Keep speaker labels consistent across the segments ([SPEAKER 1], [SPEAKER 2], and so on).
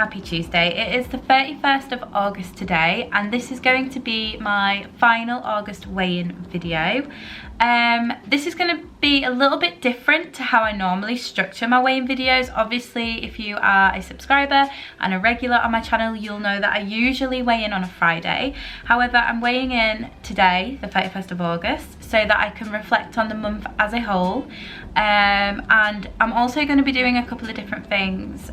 [SPEAKER 1] happy Tuesday. It is the 31st of August today, and this is going to be my final August weigh-in video. This is going to be a little bit different to how I normally structure my weigh-in videos. Obviously, if you are a subscriber and a regular on my channel, you'll know that I usually weigh in on a Friday. However, I'm weighing in today, the 31st of August, so that I can reflect on the month as a whole. And I'm also going to be doing a couple of different things,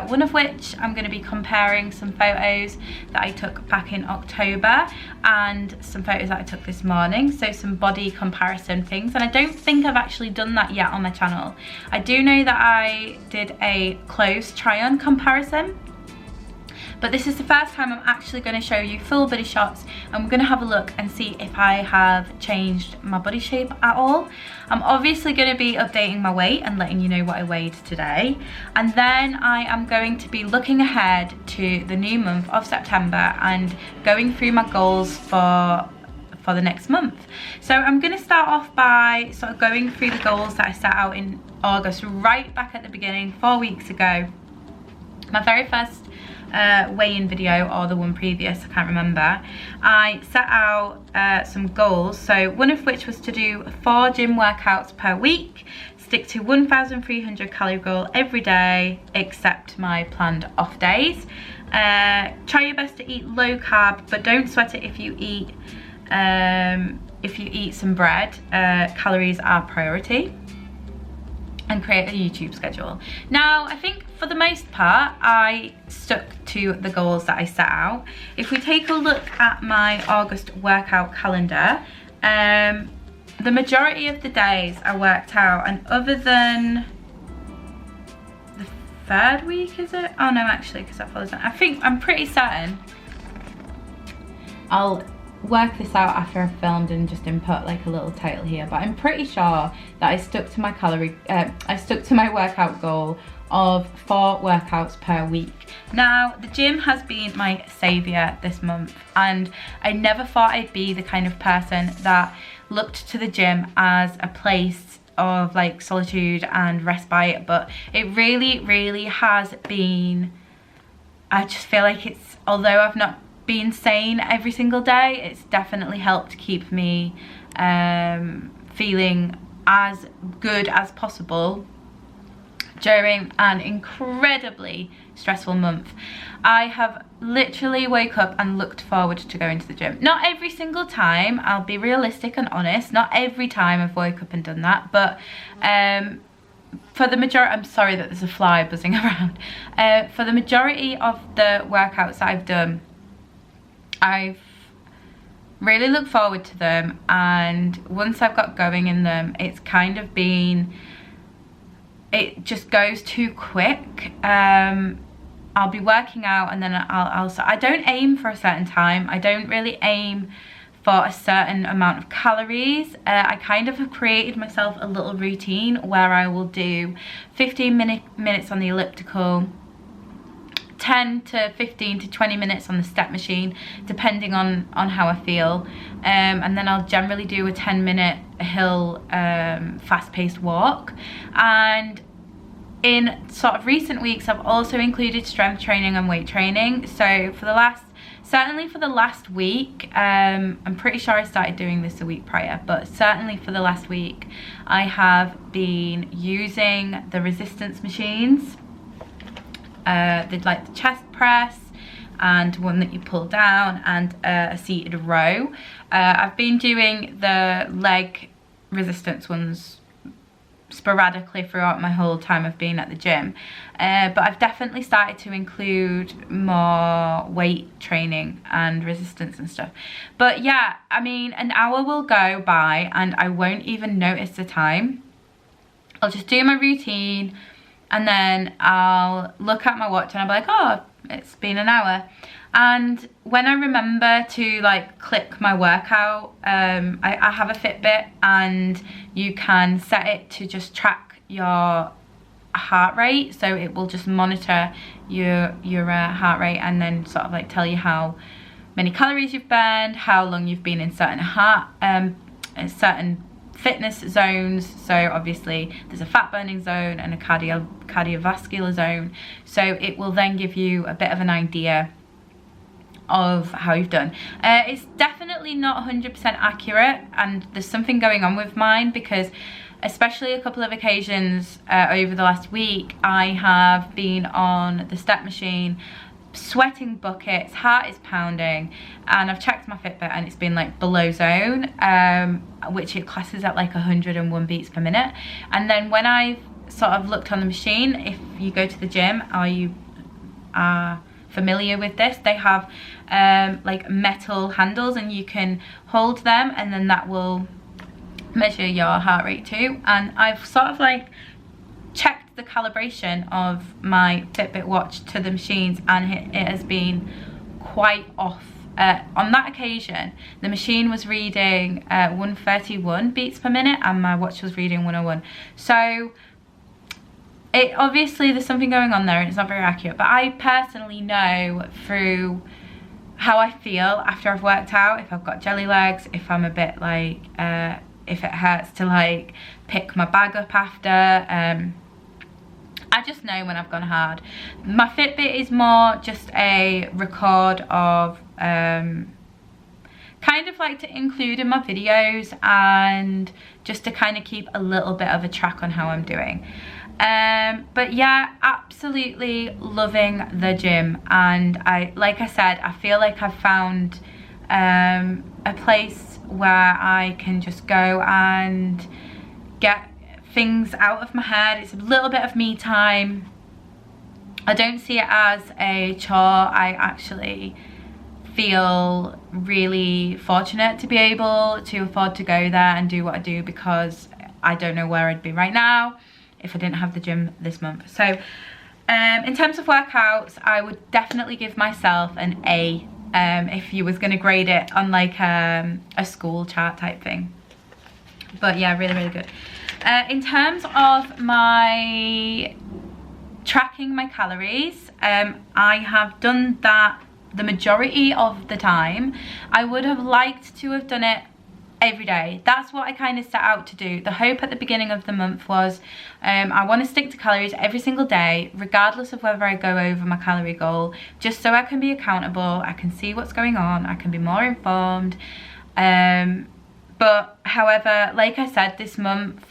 [SPEAKER 1] one of which I'm going to be comparing some photos that I took back in October and some photos that I took this morning, so some body comparison things. And I don't think I've actually done that yet on my channel. I do know that I did a clothes try-on comparison, but this is the first time I'm actually going to show you full body shots, and we're going to have a look and see if I have changed my body shape at all. I'm obviously going to be updating my weight and letting you know what I weighed today, and then I am going to be looking ahead to the new month of September and going through my goals for the next month. So I'm going to start off by sort of going through the goals that I set out in August, right back at the beginning, 4 weeks ago. My very first weigh-in video, or the one previous, I can't remember, I set out some goals, so one of which was to do 4 gym workouts per week, stick to 1,300 calorie goal every day except my planned off days, try your best to eat low carb, but don't sweat it if you eat some bread, calories are priority, and create a YouTube schedule. Now, I think for the most part, I stuck to the goals that I set out. If we take a look at my August workout calendar, the majority of the days I worked out, and other than the 3rd week, is it? Oh no, actually, because that follows on. I'm pretty certain I'll work this out after I've filmed and just input like a little title here, but I'm pretty sure that I stuck to my workout goal of 4 workouts per week. Now, the gym has been my saviour this month, and I never thought I'd be the kind of person that looked to the gym as a place of like solitude and respite, but it really has been. I just feel like it's, although I've not been sane every single day, it's definitely helped keep me feeling as good as possible during an incredibly stressful month. I have literally woke up and looked forward to going to the gym. Not every single time, I'll be realistic and honest, not every time I've woke up and done that, but for the majority, I'm sorry that there's a fly buzzing around. For the majority of the workouts that I've done, I've really looked forward to them, and once I've got going in them, it's kind of been, it just goes too quick. I'll be working out and then I don't aim for a certain time. I don't really aim for a certain amount of calories. I kind of have created myself a little routine where I will do 15 minutes on the elliptical, 10 to 15 to 20 minutes on the step machine, depending on how I feel, and then I'll generally do a 10-minute hill fast-paced walk. And in sort of recent weeks, I've also included strength training and weight training. So certainly for the last week, I'm pretty sure I started doing this a week prior, but certainly for the last week, I have been using the resistance machines. Like the chest press and one that you pull down, and a seated row. I've been doing the leg resistance ones sporadically throughout my whole time I've been at the gym, but I've definitely started to include more weight training and resistance and stuff. But yeah, I mean, an hour will go by and I won't even notice the time. I'll just do my routine, and then I'll look at my watch and I'll be like, oh, it's been an hour. And when I remember to like click my workout, I have a Fitbit, and you can set it to just track your heart rate. So it will just monitor your heart rate, and then sort of like tell you how many calories you've burned, how long you've been in certain fitness zones. So obviously there's a fat burning zone and a cardiovascular zone. So it will then give you a bit of an idea of how you've done. It's definitely not 100% accurate, and there's something going on with mine, because especially a couple of occasions over the last week, I have been on the step machine, sweating buckets, heart is pounding, and I've checked my Fitbit and it's been like below zone, which it classes at like 101 beats per minute. And then when I sort of looked on the machine, if you go to the gym, are you familiar with this, they have like metal handles, and you can hold them, and then that will measure your heart rate too. And I've sort of like checked the calibration of my Fitbit watch to the machines, and it has been quite off. On that occasion, the machine was reading 131 beats per minute and my watch was reading 101. So it obviously there's something going on there and it's not very accurate, but I personally know through how I feel after I've worked out, if I've got jelly legs, if I'm a bit like if it hurts to like pick my bag up after. I just know when I've gone hard. My Fitbit is more just a record of kind of like to include in my videos, and just to kind of keep a little bit of a track on how I'm doing. But yeah, absolutely loving the gym, and like I said, I feel like I've found a place where I can just go and get things out of my head. It's a little bit of me time. I don't see it as a chore. I actually feel really fortunate to be able to afford to go there and do what I do, because I don't know where I'd be right now if I didn't have the gym this month. So in terms of workouts, I would definitely give myself an A if you was going to grade it on like a school chart type thing. But yeah, really, really good. In terms of my tracking my calories, I have done that the majority of the time. I would have liked to have done it every day. That's what I kind of set out to do. The hope at the beginning of the month was I want to stick to calories every single day, regardless of whether I go over my calorie goal, just so I can be accountable, I can see what's going on, I can be more informed. But however, like I said, this month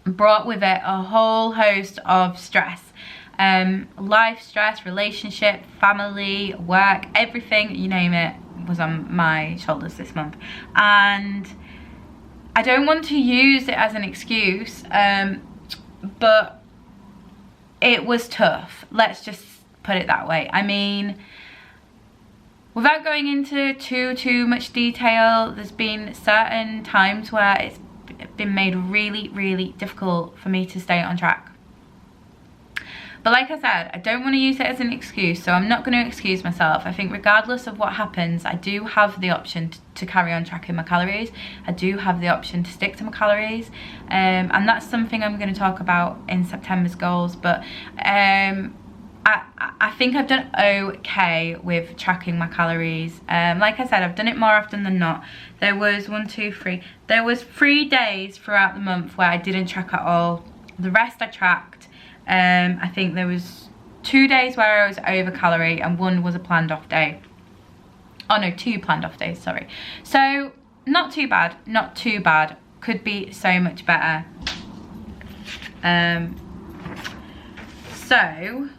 [SPEAKER 1] brought with it a whole host of stress. Life stress, relationship, family, work, everything, you name it, was on my shoulders this month. And I don't want to use it as an excuse, but it was tough. Let's just put it that way. I mean, without going into too much detail, there's been certain times where it's been made really, really difficult for me to stay on track. But like I said, I don't want to use it as an excuse, so I'm not going to excuse myself. I think regardless of what happens, I do have the option to carry on tracking my calories. I do have the option to stick to my calories, and that's something I'm going to talk about in September's goals. But I think I've done okay with tracking my calories. Like I said, I've done it more often than not. There was 3 days throughout the month where I didn't track at all. The rest I tracked. I think there was 2 days where I was over calorie and 1 was a planned off day. Oh no, 2 planned off days, sorry. So not too bad, not too bad. Could be so much better. So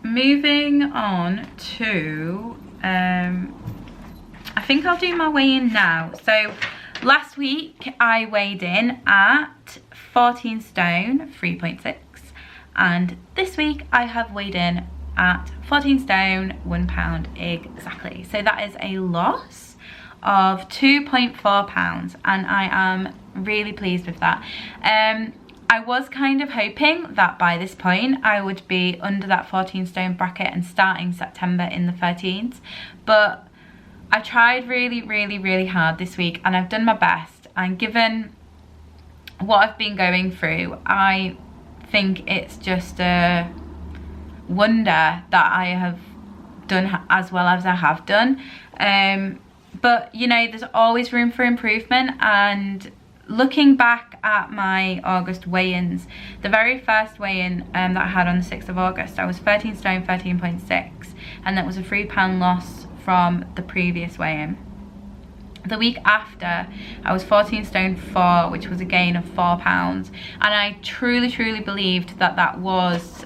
[SPEAKER 1] moving on to, I think I'll do my weigh-in now. So last week I weighed in at 14 stone, 3.6. And this week I have weighed in at 14 stone, 1 pound exactly. So that is a loss of 2.4 pounds, and I am really pleased with that. I was kind of hoping that by this point I would be under that 14 stone bracket and starting September in the 13s, but I tried really, really, really hard this week and I've done my best. And given what I've been going through, I think it's just a wonder that I have done as well as I have done. But you know, there's always room for improvement, and looking back at my August weigh-ins, the very first weigh-in that I had on the 6th of August, I was 13 stone 13.6, and that was a £3 loss from the previous weigh-in. The week after, I was 14 stone 4, which was a gain of £4, and I truly believed that that was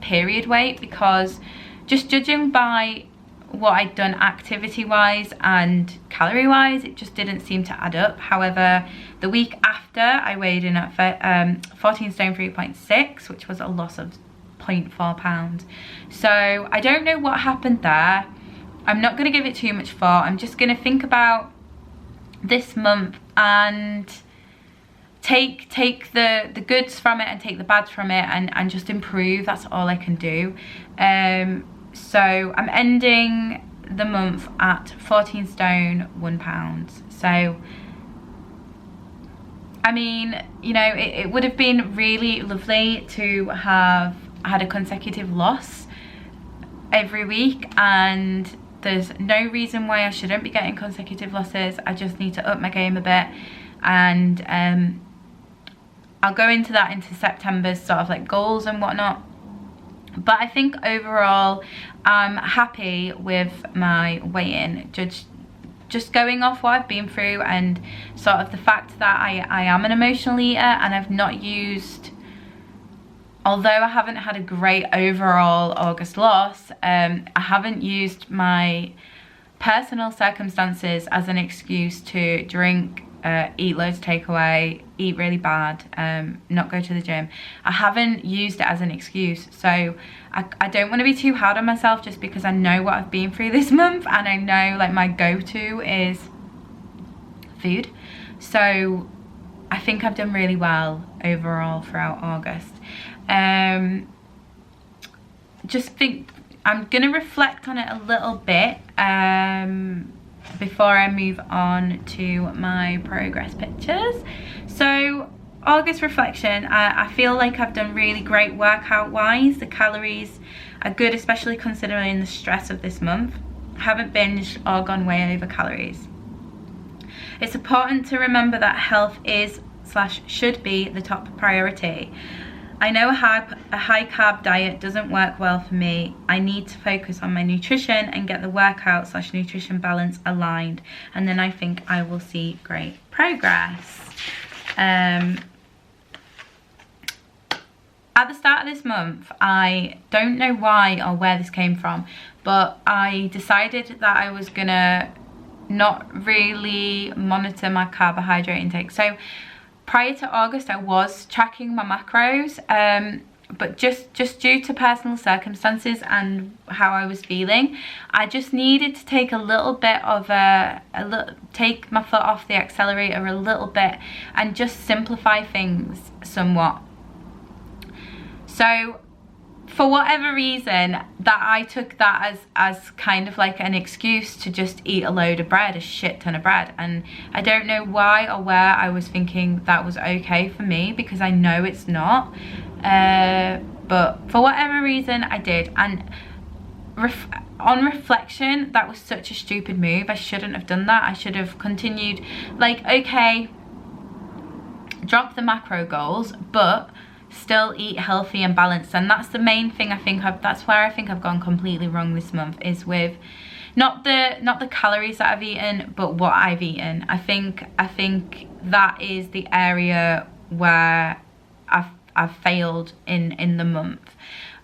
[SPEAKER 1] period weight, because just judging by what I'd done activity wise and calorie wise, it just didn't seem to add up. However, the week after, I weighed in at 14 stone 3.6, which was a loss of £0.4. So I don't know what happened there. I'm not going to give it too much thought. I'm just going to think about this month and take the goods from it and take the bads from it, and just improve. That's all I can do. So I'm ending the month at 14 stone 1 pound. So I mean, you know, it would have been really lovely to have had a consecutive loss every week, and there's no reason why I shouldn't be getting consecutive losses. I just need to up my game a bit, and I'll go into that into September's sort of like goals and whatnot. But I think overall I'm happy with my weigh-in, just going off what I've been through, and sort of the fact that I am an emotional eater, and I've not used, although I haven't had a great overall August loss, I haven't used my personal circumstances as an excuse to drink, eat loads of takeaway, eat really bad, not go to the gym. I haven't used it as an excuse. So I don't want to be too hard on myself, just because I know what I've been through this month, and I know like my go-to is food. So I think I've done really well overall throughout August. Just think I'm gonna reflect on it a little bit before I move on to my progress pictures. So August reflection, I feel like I've done really great workout wise. The calories are good, especially considering the stress of this month. I haven't binged or gone way over calories. It's important to remember that health is / should be the top priority. I know a high carb diet doesn't work well for me. I need to focus on my nutrition and get the workout / nutrition balance aligned, and then I think I will see great progress. At the start of this month, I don't know why or where this came from, but I decided that I was gonna not really monitor my carbohydrate intake. So prior to August, I was tracking my macros, but just due to personal circumstances and how I was feeling, I just needed to take a little bit of take my foot off the accelerator a little bit, and just simplify things somewhat. So for whatever reason, that I took that as kind of like an excuse to just eat a load of bread, a shit ton of bread. And I don't know why or where I was thinking that was okay for me, because I know it's not. But for whatever reason, I did. And on reflection, that was such a stupid move. I shouldn't have done that. I should have continued, like, okay, drop the macro goals, but still eat healthy and balanced. And that's the main thing. That's where I think I've gone completely wrong this month, is with not the calories that I've eaten, but what I've eaten. I think that is the area where I've failed in the month.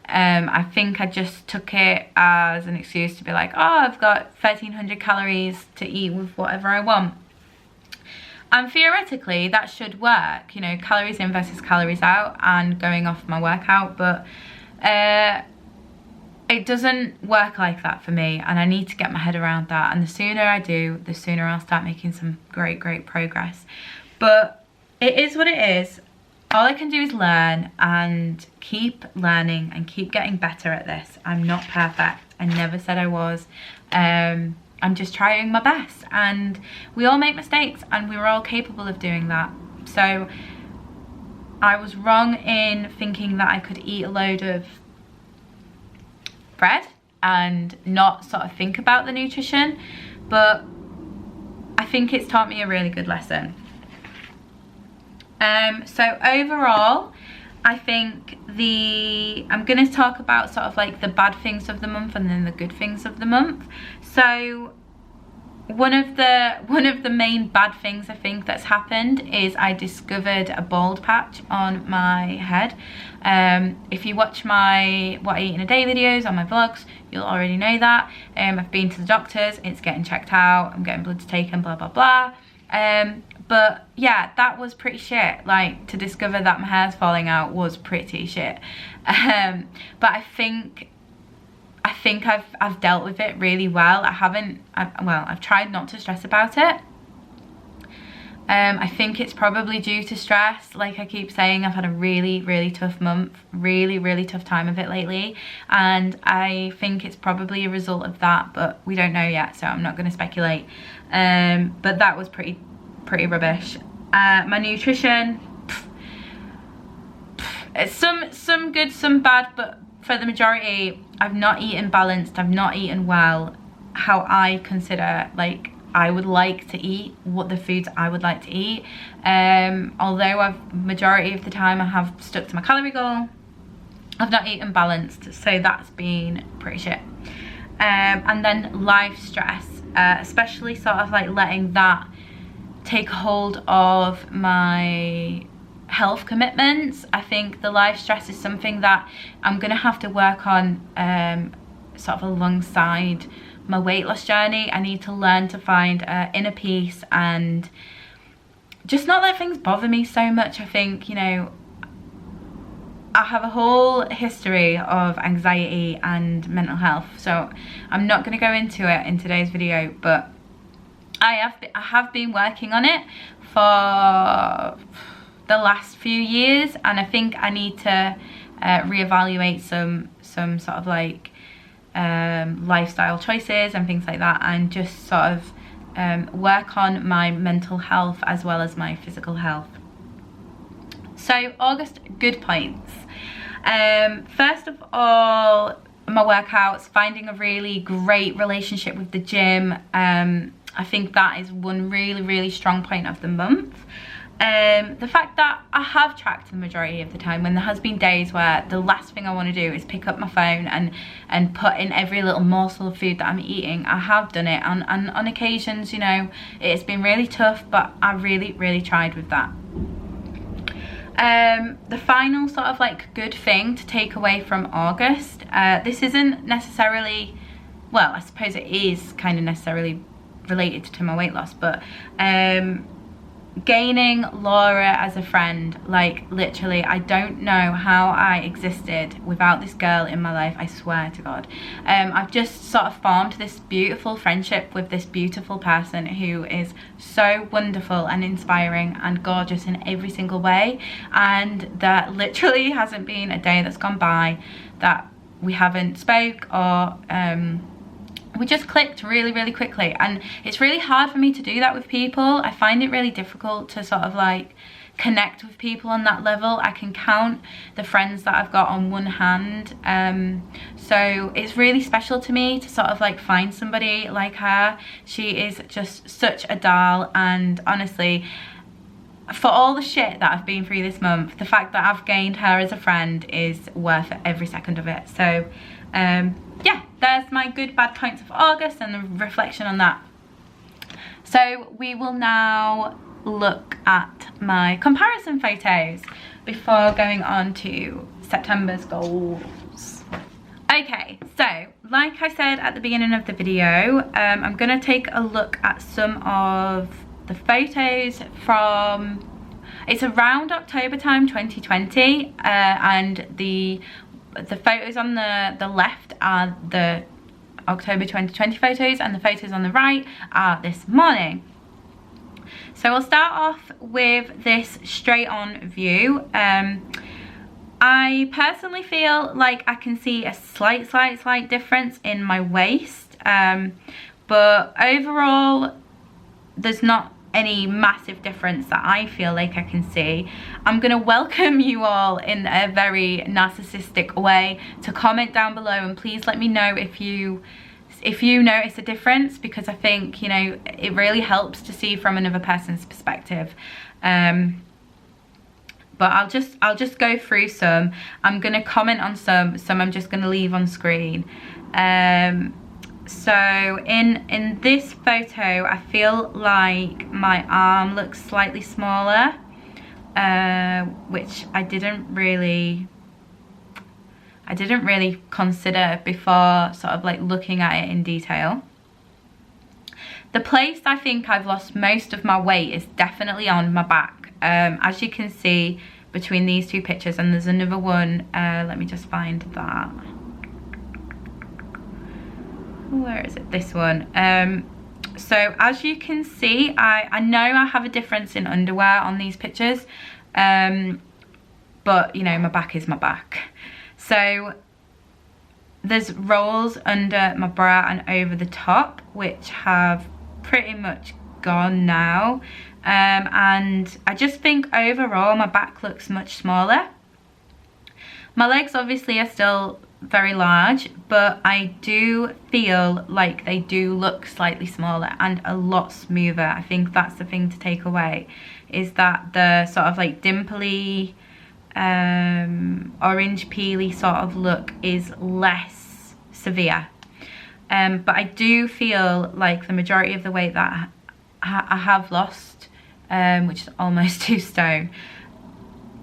[SPEAKER 1] I think I just took it as an excuse to be like, oh, I've got 1,300 calories to eat with whatever I want. And theoretically, that should work, you know, calories in versus calories out, and going off my workout. But it doesn't work like that for me, and I need to get my head around that. And the sooner I do, the sooner I'll start making some great progress. But it is what it is. All I can do is learn and keep learning and keep getting better at this. I'm not perfect. I never said I was. I'm just trying my best, and we all make mistakes, and we're all capable of doing that. So I was wrong in thinking that I could eat a load of bread and not sort of think about the nutrition, but I think it's taught me a really good lesson. So overall, I think I'm going to talk about sort of like the bad things of the month and then the good things of the month. So one of the main bad things I think that's happened is I discovered a bald patch on my head. If you watch my what I eat in a day videos on my vlogs, you'll already know that. I've been to the doctors, it's getting checked out, I'm getting bloods taken, blah blah blah. But yeah, that was pretty shit. Like, to discover that my hair's falling out was pretty shit. But I think I've dealt with it really well. I've tried not to stress about it. I think it's probably due to stress. Like I keep saying, I've had a really tough month, really tough time of it lately, and I think it's probably a result of that, but we don't know yet, so I'm not going to speculate. But that was pretty rubbish. My nutrition, some good, some bad, but for the majority, I've not eaten balanced, I've not eaten well, how I consider, like, I would like to eat, what the foods I would like to eat. Although majority of the time I have stuck to my calorie goal, I've not eaten balanced, so that's been pretty shit. And then life stress, especially sort of like letting that take hold of my health commitments. I think the life stress is something that I'm gonna have to work on sort of alongside my weight loss journey. I need to learn to find inner peace and just not let things bother me so much. I think, you know, I have a whole history of anxiety and mental health, so I'm not going to go into it in today's video, but I have been working on it for the last few years, and I think I need to reevaluate some sort of like lifestyle choices and things like that, and just sort of work on my mental health as well as my physical health. So August good points. First of all, my workouts, finding a really great relationship with the gym. I think that is one really strong point of the month. The fact that I have tracked the majority of the time, when there has been days where the last thing I want to do is pick up my phone and put in every little morsel of food that I'm eating. I have done it, and on occasions, you know, it's been really tough, but I really tried with that. The final sort of like good thing to take away from August, this isn't necessarily, well, I suppose it is kind of necessarily related to my weight loss, but gaining Laura as a friend. Like, literally, I don't know how I existed without this girl in my life, I swear to God. I've just sort of formed this beautiful friendship with this beautiful person who is so wonderful and inspiring and gorgeous in every single way, and that literally hasn't been a day that's gone by that we haven't spoke or we just clicked really quickly. And it's really hard for me to do that with people. I find it really difficult to sort of like connect with people on that level. I can count the friends that I've got on one hand, so it's really special to me to sort of like find somebody like her. She is just such a doll, and honestly, for all the shit that I've been through this month, the fact that I've gained her as a friend is worth every second of it. So yeah, there's my good bad points of August and the reflection on that. So we will now look at my comparison photos before going on to September's goals. Okay, so like I said at the beginning of the video, I'm going to take a look at some of the photos from, it's around October time 2020, and the photos on the left are the October 2020 photos, and the photos on the right are this morning. So we'll start off with this straight on view. I personally feel like I can see a slight difference in my waist, but overall there's not any massive difference that I feel like I can see. I'm gonna welcome you all in a very narcissistic way to comment down below, and please let me know if you notice a difference, because I think, you know, it really helps to see from another person's perspective. but I'll just go through some. I'm gonna comment on some I'm just gonna leave on screen. So in this photo, I feel like my arm looks slightly smaller, which I didn't really consider before sort of like looking at it in detail. The place I think I've lost most of my weight is definitely on my back. As you can see between these two pictures, and there's another one, let me just find that. Where is it? This one. So as you can see, I know I have a difference in underwear on these pictures, but you know, my back is my back. So there's rolls under my bra and over the top, which have pretty much gone now, and I just think overall my back looks much smaller. My legs obviously are still very large, but I do feel like they do look slightly smaller and a lot smoother. I think that's the thing to take away, is that the sort of like dimply, orange peely sort of look is less severe. But I do feel like the majority of the weight that I have lost, which is almost 2 stone,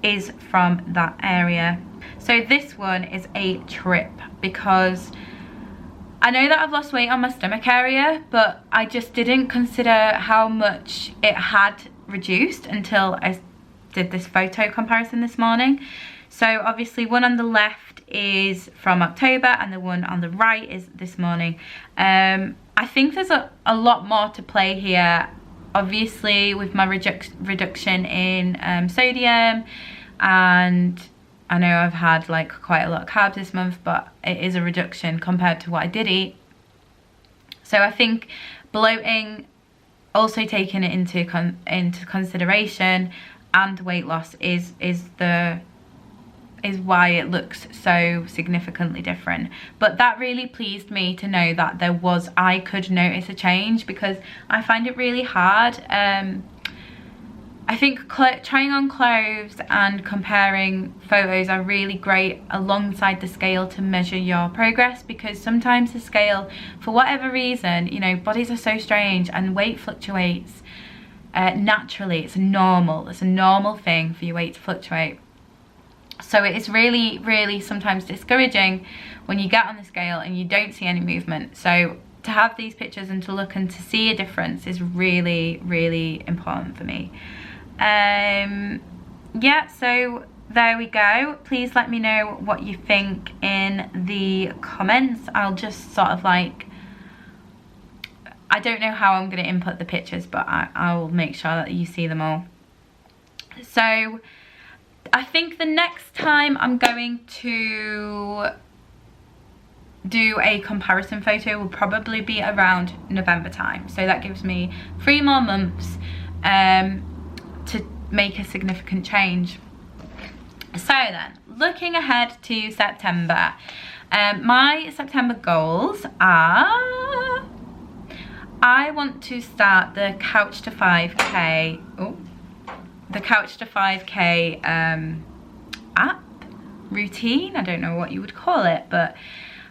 [SPEAKER 1] is from that area. So this one is a trip, because I know that I've lost weight on my stomach area, but I just didn't consider how much it had reduced until I did this photo comparison this morning. So obviously one on the left is from October and the one on the right is this morning. I think there's a lot more to play here, obviously with my reduction in sodium, and I know I've had like quite a lot of carbs this month, but it is a reduction compared to what I did eat. So I think bloating, also taking it into consideration, and weight loss is why it looks so significantly different. But that really pleased me to know that I could notice a change, because I find it really hard. I think trying on clothes and comparing photos are really great alongside the scale to measure your progress, because sometimes the scale, for whatever reason, you know, bodies are so strange and weight fluctuates naturally. It's a normal thing for your weight to fluctuate. So it is really, really sometimes discouraging when you get on the scale and you don't see any movement. So to have these pictures and to look and to see a difference is really, really important for me. Yeah, so there we go. Please let me know what you think in the comments. I'll just sort of like, I don't know how I'm going to input the pictures, but I'll make sure that you see them all. So I think the next time I'm going to do a comparison photo will probably be around November time. So that gives me 3 more months to make a significant change. So then, looking ahead to September, my September goals are, I want to start the Couch to 5K, the Couch to 5K app, routine, I don't know what you would call it, but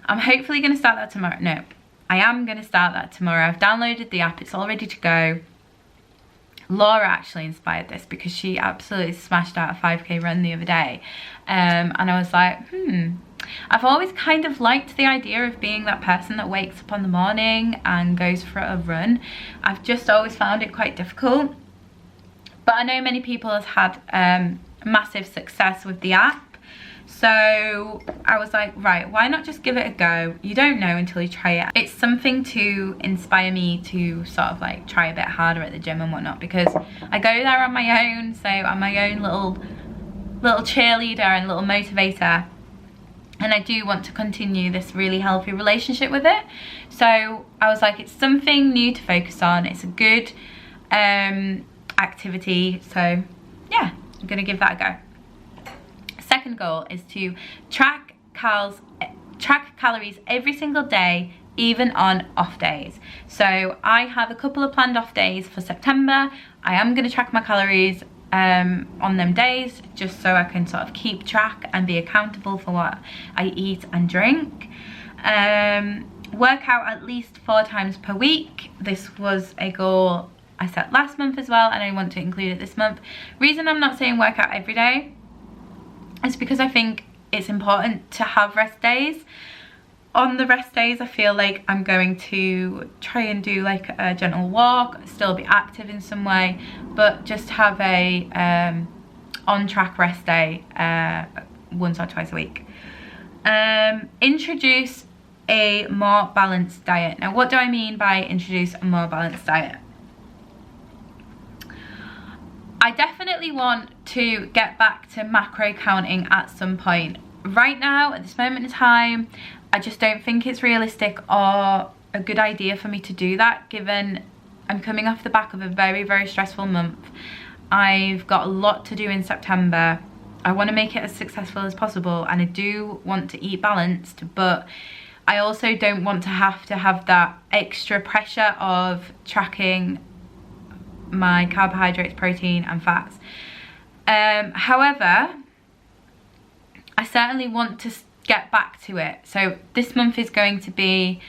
[SPEAKER 1] I'm hopefully going to start that tomorrow. No, I am going to start that tomorrow. I've downloaded the app, it's all ready to go. Laura actually inspired this because she absolutely smashed out a 5K run the other day, and I was like, I've always kind of liked the idea of being that person that wakes up in the morning and goes for a run. I've just always found it quite difficult, but I know many people have had massive success with the app. So I was like, right, why not just give it a go? You don't know until you try it. It's something to inspire me to sort of like try a bit harder at the gym and whatnot, because I go there on my own, so I'm my own little cheerleader and little motivator, and I do want to continue this really healthy relationship with it. So I was like, it's something new to focus on. It's a good activity, so yeah, I'm gonna give that a go. Second goal is to track calories every single day, even on off days. So I have a couple of planned off days for September. I am going to track my calories on them days, just so I can sort of keep track and be accountable for what I eat and drink. Work out at least 4 times per week. This was a goal I set last month as well, and I want to include it this month. Reason I'm not saying work out every day is because I think it's important to have rest days. On the rest days, I feel like I'm going to try and do like a gentle walk, still be active in some way, but just have a on-track rest day once or twice a week. Introduce a more balanced diet. Now, what do I mean by introduce a more balanced diet? I definitely want to get back to macro counting at some point. Right now, at this moment in time, I just don't think it's realistic or a good idea for me to do that, given I'm coming off the back of a very, very stressful month. I've got a lot to do in September. I want to make it as successful as possible, and I do want to eat balanced, but I also don't want to have that extra pressure of tracking my carbohydrates, protein and fats. However, I certainly want to get back to it. So this month is going to be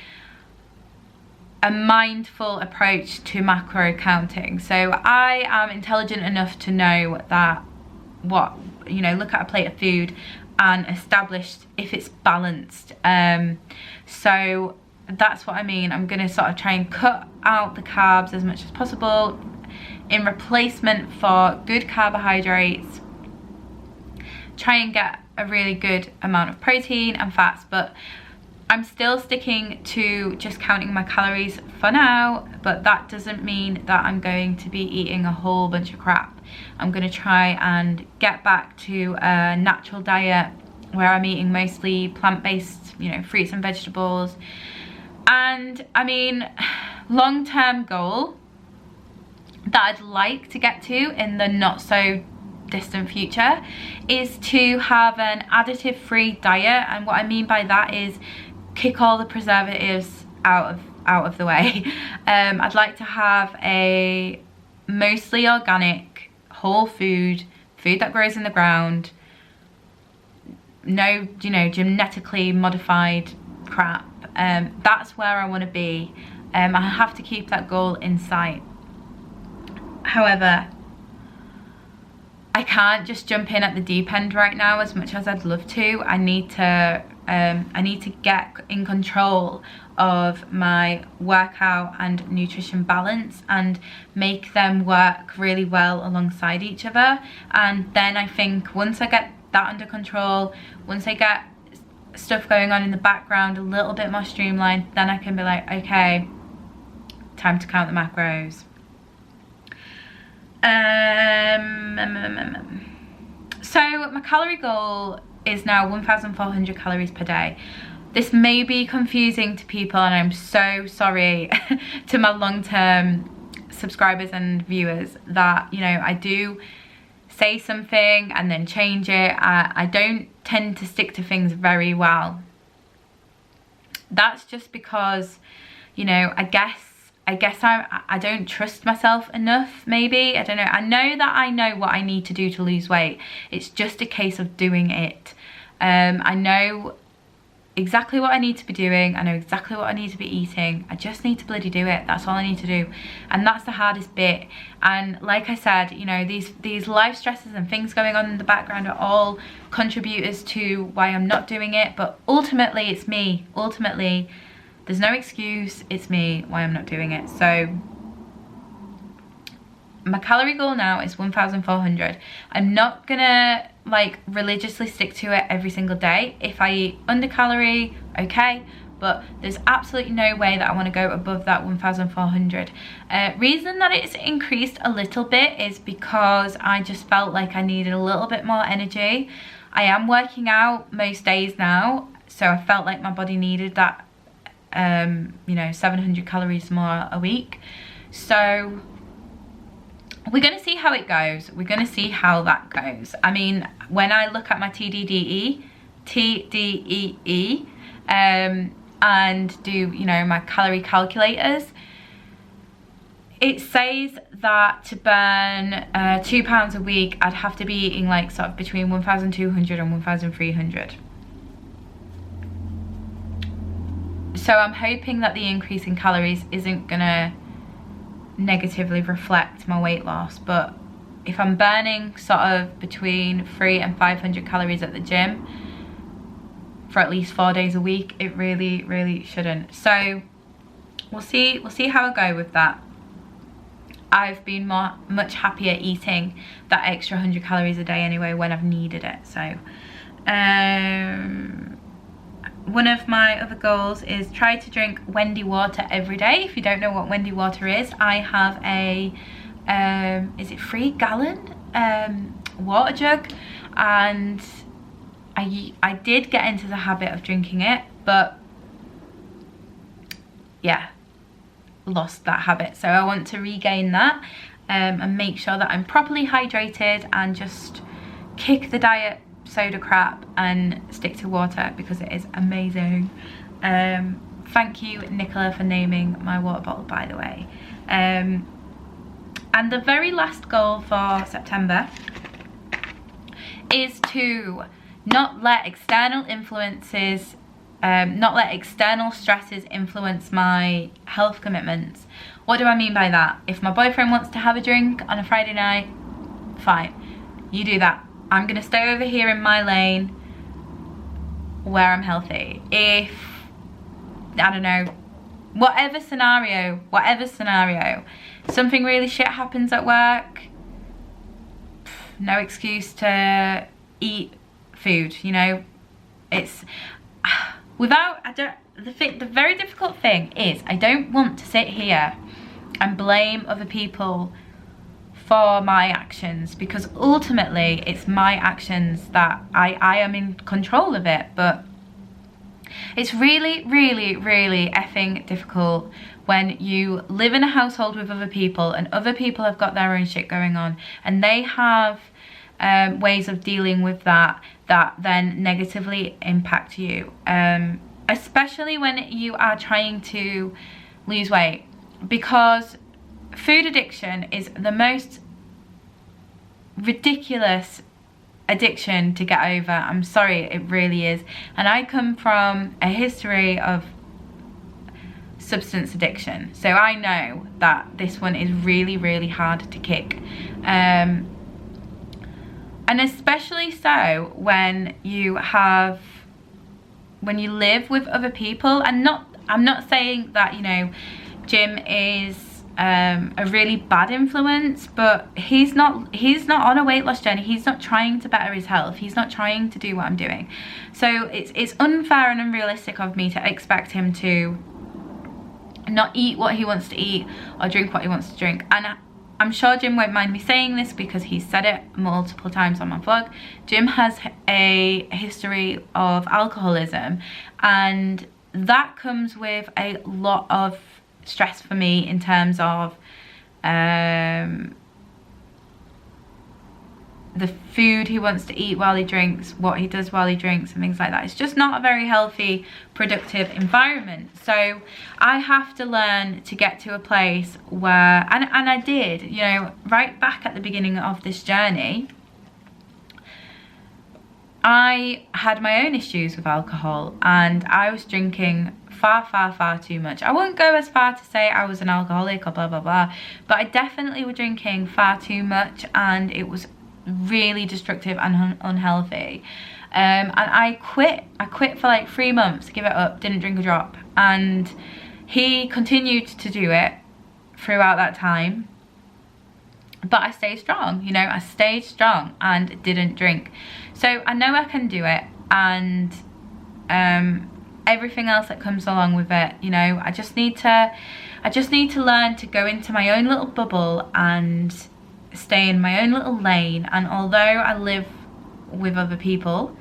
[SPEAKER 1] a mindful approach to macro counting. So I am intelligent enough to know that look at a plate of food and establish if it's balanced. So that's what I mean. I'm going to sort of try and cut out the carbs as much as possible in replacement for good carbohydrates. Try and get a really good amount of protein and fats, but I'm still sticking to just counting my calories for now, but that doesn't mean that I'm going to be eating a whole bunch of crap. I'm going to try and get back to a natural diet where I'm eating mostly plant-based, fruits and vegetables. And I mean, long-term goal that I'd like to get to in the not so distant future is to have an additive free diet. And what I mean by that is kick all the preservatives out of the way. I'd like to have a mostly organic, whole food that grows in the ground, no genetically modified crap. That's where I want to be. I have to keep that goal in sight. However, I can't just jump in at the deep end right now as much as I'd love to. I need to get in control of my workout and nutrition balance and make them work really well alongside each other. And then I think once I get that under control, once I get stuff going on in the background a little bit more streamlined, then I can be like, okay, time to count the macros. So my calorie goal is now 1,400 calories per day. This may be confusing to people, and I'm so sorry to my long-term subscribers and viewers that, I do say something and then change it. I don't tend to stick to things very well. That's just because, I guess I don't trust myself enough, maybe. I don't know. I know that I know what I need to do to lose weight. It's just a case of doing it. I know exactly what I need to be doing. I know exactly what I need to be eating. I just need to bloody do it. That's all I need to do. And that's the hardest bit. And like I said, these life stresses and things going on in the background are all contributors to why I'm not doing it. But ultimately, it's me. Ultimately, there's no excuse. It's me why I'm not doing it. So my calorie goal now is 1,400. I'm not gonna religiously stick to it every single day. If I eat under calorie, okay, but there's absolutely no way that I want to go above that 1,400. Reason that it's increased a little bit is because I just felt like I needed a little bit more energy. I am working out most days now, so I felt like my body needed that 700 calories more a week. So we're going to see how it goes. We're going to see how that goes. I mean, when I look at my TDEE, and do, my calorie calculators, it says that to burn 2 pounds a week, I'd have to be eating like sort of between 1,200 and 1,300. So I'm hoping that the increase in calories isn't gonna negatively reflect my weight loss, but if I'm burning sort of between 300 and 500 calories at the gym for at least 4 days a week, it really shouldn't. So we'll see how I go with that. I've been much happier eating that extra 100 calories a day anyway when I've needed it. So one of my other goals is try to drink Wendy water every day. If you don't know what Wendy water is, I have a is it 3 gallon water jug, and I did get into the habit of drinking it, but yeah, lost that habit. So I want to regain that and make sure that I'm properly hydrated and just kick the diet soda crap and stick to water, because it is amazing. Thank you, Nicola, for naming my water bottle, by the way. And the very last goal for September is to not let external influences, not let external stresses influence my health commitments. What do I mean by that? If my boyfriend wants to have a drink on a Friday night, fine, you do that. I'm gonna stay over here in my lane where I'm healthy. If, I don't know, whatever scenario, something really shit happens at work, no excuse to eat food, you know. It's the very difficult thing is I don't want to sit here and blame other people for my actions, because ultimately it's my actions that I am in control of it. But it's really effing difficult when you live in a household with other people and other people have got their own shit going on, and they have ways of dealing with that then negatively impact you, especially when you are trying to lose weight, because food addiction is the most ridiculous addiction to get over. I'm sorry, it really is. And I come from a history of substance addiction, so I know that this one is really hard to kick, and especially so when you live with other people. And I'm not saying that, you know, Jim is a really bad influence, but he's not on a weight loss journey. He's not trying to better his health. He's not trying to do what I'm doing. So it's unfair and unrealistic of me to expect him to not eat what he wants to eat or drink what he wants to drink. And I'm sure Jim won't mind me saying this because he's said it multiple times on my vlog. Jim has a history of alcoholism, and that comes with a lot of stress for me in terms of the food he wants to eat while he drinks, what he does while he drinks, and things like that. It's just not a very healthy, productive environment. So I have to learn to get to a place where, and I did, you know, right back at the beginning of this journey, I had my own issues with alcohol, and I was drinking far too much. I won't go as far to say I was an alcoholic or blah blah blah, but I definitely was drinking far too much, and it was really destructive and unhealthy. And I quit for like 3 months, give it up, didn't drink a drop, and he continued to do it throughout that time. But I stayed strong, you know, I stayed strong and didn't drink. So I know I can do it, and everything else that comes along with it, you know, I just need to learn to go into my own little bubble and stay in my own little lane. And although I live with other people,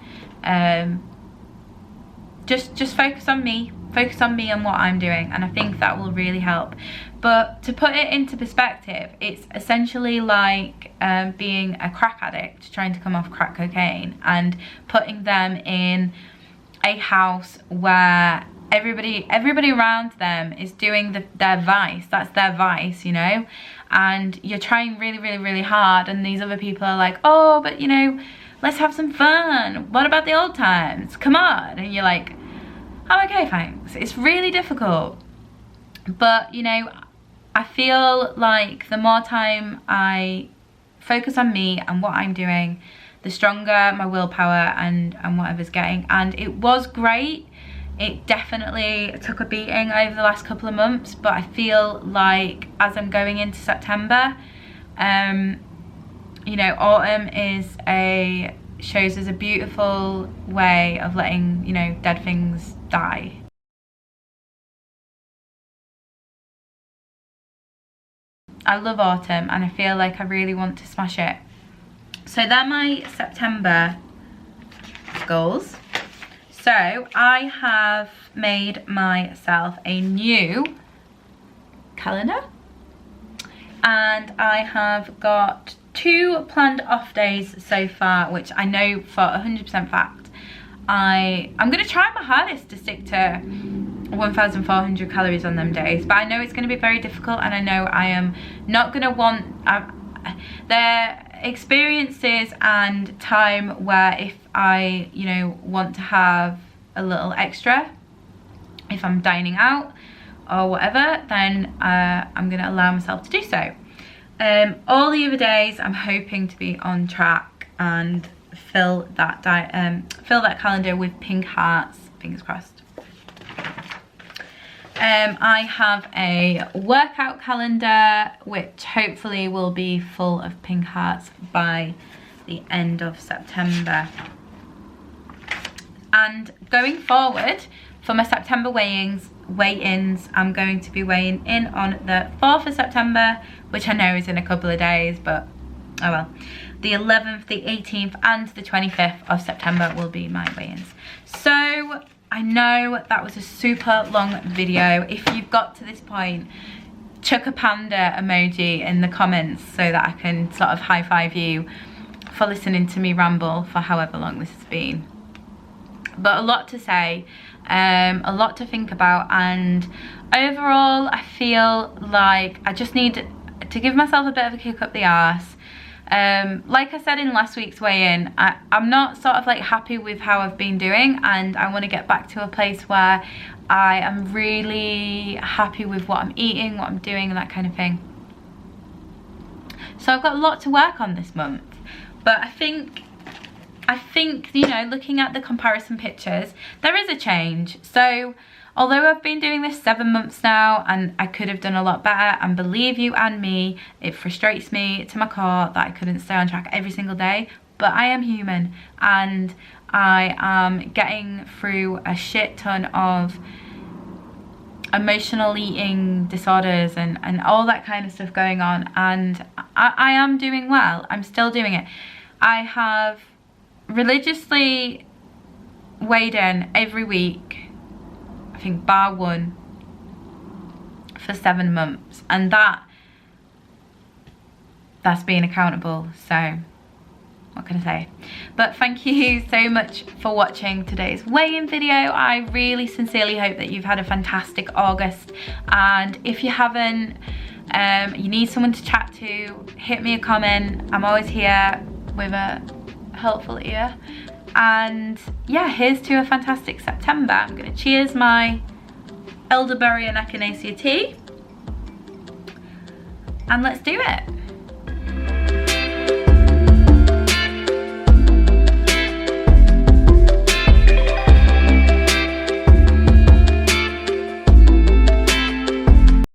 [SPEAKER 1] just focus on me and what I'm doing, and I think that will really help. But to put it into perspective, it's essentially like being a crack addict trying to come off crack cocaine and putting them in a house where everybody around them is doing their vice. That's their vice, you know, and you're trying really, really, really hard, and these other people are like, oh, but you know, let's have some fun. What about the old times? Come on. And you're like, I'm okay, thanks. It's really difficult. But, you know, I feel like the more time I focus on me and what I'm doing, the stronger my willpower and whatever's getting. And it was great. It definitely took a beating over the last couple of months, but I feel like as I'm going into September, you know, autumn shows us a beautiful way of letting, you know, dead things die. I love autumn and I feel like I really want to smash it. So they're my September goals. So I have made myself a new calendar, and I have got 2 planned off days so far, which I know for 100% fact I'm going to try my hardest to stick to 1,400 calories on them days, but I know it's going to be very difficult, and I know I am not going to want their experiences and time where if I, you know, want to have a little extra, if I'm dining out or whatever, then I'm going to allow myself to do so. All the other days I'm hoping to be on track and fill that calendar with pink hearts, fingers crossed. I have a workout calendar which hopefully will be full of pink hearts by the end of September. And going forward, for my September weigh-ins, I'm going to be weighing in on the 4th of September, which I know is in a couple of days, but oh well. The 11th, the 18th and the 25th of September will be my weigh-ins. So I know that was a super long video. If you've got to this point, chuck a panda emoji in the comments so that I can sort of high five you for listening to me ramble for however long this has been. But a lot to say, a lot to think about, and overall I feel like I just need to give myself a bit of a kick up the arse. Like I said in last week's weigh-in, I'm not sort of like happy with how I've been doing, and I want to get back to a place where I am really happy with what I'm eating, what I'm doing and that kind of thing. So I've got a lot to work on this month, but I think, you know, looking at the comparison pictures, there is a change. So although I've been doing this 7 months now and I could have done a lot better, and believe you and me, it frustrates me to my core that I couldn't stay on track every single day, but I am human and I am getting through a shit ton of emotional eating disorders and all that kind of stuff going on, and I am doing well. I'm still doing it. I have religiously weighed in every week, I think bar one, for 7 months, and that's being accountable. So what can I say? But thank you so much for watching today's weigh-in video. I really sincerely hope that you've had a fantastic August, and if you haven't, you need someone to chat to, hit me a comment. I'm always here with a helpful ear. And yeah, here's to a fantastic September. I'm gonna cheers my elderberry and echinacea tea, and let's do it.